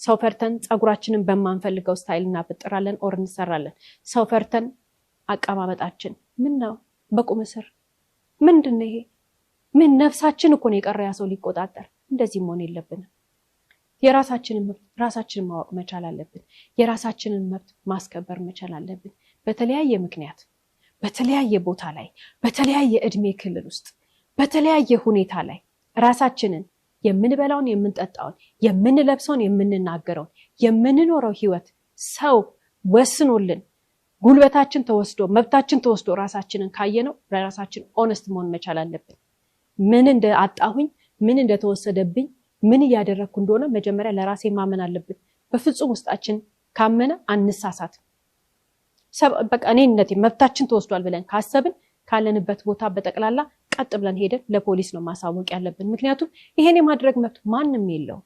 ሰው ፈርተን ጸጉራችንን በማንፈልገው ስታይል እናበጥራለን ኦር እንሰራለን ሰው ፈርተን አቀማመጣችን ምን ነው በቁም እስር ምንድነው ይሄ ምን ነፍሳችን እኮ ነው የቀረ ያ ሰው ሊቆጣጠር እንደዚህ መሆን የለብንም የራሳችንን ራሳችንን ማወቅ መቻል አለብን የራሳችንን መብት ማስከበር መቻል አለብን በተለያየ ምክንያት በተለያየ ቦታ ላይ በተለያየ እድሜ ክልል ውስጥ በተለያየ ሁኔታ ላይ ራሳችንን የምንበላውን የምንጠጣውን የምንለብሰውን የምንናገረውን የምንኖረው ህይወት ሰው ወስኖልን ጉልበታችን ተወስዶ መብታችን ተወስዶ ራሳችንን ካየነው ለራሳችን ኦነስት መሆን መቻል አለብን ምን እንደአጣሁኝ ምን እንደተወሰደብኝ ምን ያደረኩ እንደሆነ መጀመሪያ ለራሴ ማመን አለብን በፍጹም ውስጣችን ካመነ አንሳሳት በቃ እኔነቴ መብታችን ተወስዷል ብለን ካሰብን ካለንበት ቦታ በጠቅላላ ቀጥ ብለን ሄደን ለፖሊስ ነው ማሳወቅ ያለብን ምክንያቱም ይሄን የማድረግ መብት ማንንም የለው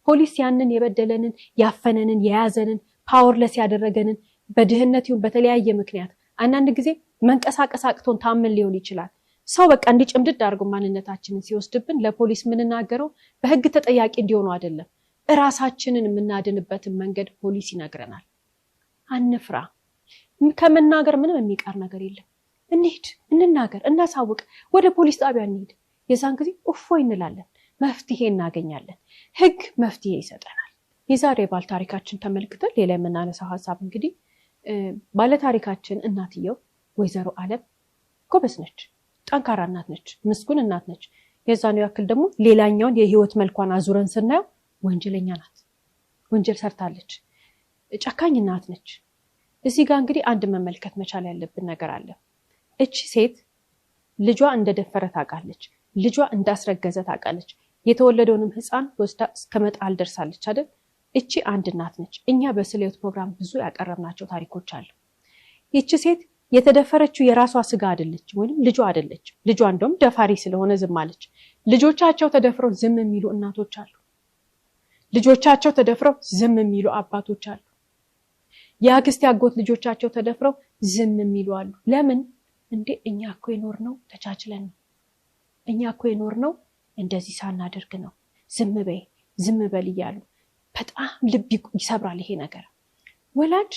ፖሊስ ያንን የበደለንን ያፈነንን የያዘንን ፓወርለስ ያደረገንን በድህነት ይሁን በተለያየ ምክንያት አንዳንድ ጊዜ መንቀሳቀስ አቅቶን ታመን ሊሆን ይችላል ሰው በቃ እንዲጭምድድ አድርጎ ማንነታችንን ሲወስድብን ለፖሊስ ምንናገረው በህግ ተጠያቂ እንዲሆኑ አይደለም ራሳችንን የምናድንበትን መንገድ ፖሊስ ይነግረናል አንፍራ ከመናገር ምንም የሚቀር ነገር የለም እንሂድ እንናገር እናሳውቅ ወደ ፖሊስ ጣቢያ እንሂድ የዛን ጊዜ እፎይ እንላለን መፍትሄ እናገኛለን ህግ መፍትሄ ይሰጠናል የዛሬ ባል ታሪካችን ተመልክተን ሌላ የምናነሳው ሐሳብ እንግዲህ ባለ ታሪካችን እናትየው ወይዘሮ ዓለም ጎበዝ ነች ጠንካራ እናት ነች ምስጉን እናት ነች የዛኑ ያክል ደግሞ ሌላኛውን የህይወት መልኳን አዙረን ስናየው ወንጀለኛ ናት ወንጀል ሰርታለች ጨካኝ እናት ነች እዚህ ጋር እንግዲህ አንድ መመልከት መቻል ያለብን ነገር አለ እቺ ሴት ልጇ እንደደፈረ ታውቃለች ልጇ እንዳስረገዘ ታውቃለች የተወለደውንም ህፃን ወስዳ እስከመጣል ደርሳለች አይደል እቺ አንድ እናት ነች እኛ በስሌት ፕሮግራም ብዙ ያቀረብናቸው ታሪኮች አሉ እቺ ሴት የተደፈረችው የራሷ ስጋ አይደለች ወይንም ልጇ አይደለች ልጇ እንደውም ደፋሪ ስለሆነ ዝም አለች ልጆቻቸው ተደፍረው ዝም የሚሉ እናቶች አሉ ልጆቻቸው ተደፍረው ዝም የሚሉ አባቶች አሉ ያክስት ያጎት ልጆቻቸው ተደፍረው ዝም የሚሉ አሉ ለምን እንዴ እኛ እኮ የኖርነው ተቻችለን ነው እኛ እኮ የኖርነው እንደዚህ ሳናደርግ ነው ዝም በል ይያሉ በጣም ልብ ይሰብራል ይሄ ነገር ወላጅ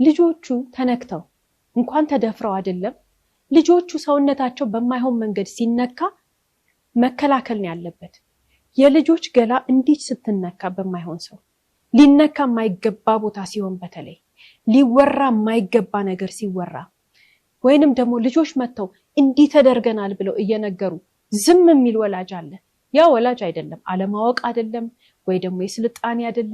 ልጆቹ ተነክተው እንኳን ተደፍረው አይደለም ልጆቹ ሰውነታቸው በማይሆን መንገድ ሲነካ መከላከል ነው ያለበት የልጆች ገላ እንዲህ ስትነካ በማይሆን ሰው ሊነካ የማይገባ ቦታ ሲሆን በተለይ ሊወራ የማይገባ ነገር ሲወራ ወይንም ደግሞ ልጆች መተው እንዲህ ተደርገናል ብለው እየነገሩ ዝም የሚል ወላጅ አለ ያ ወላጅ አይደለም አለማወቅ አይደለም ወይ ደግሞ የስልጣኔ አይደለም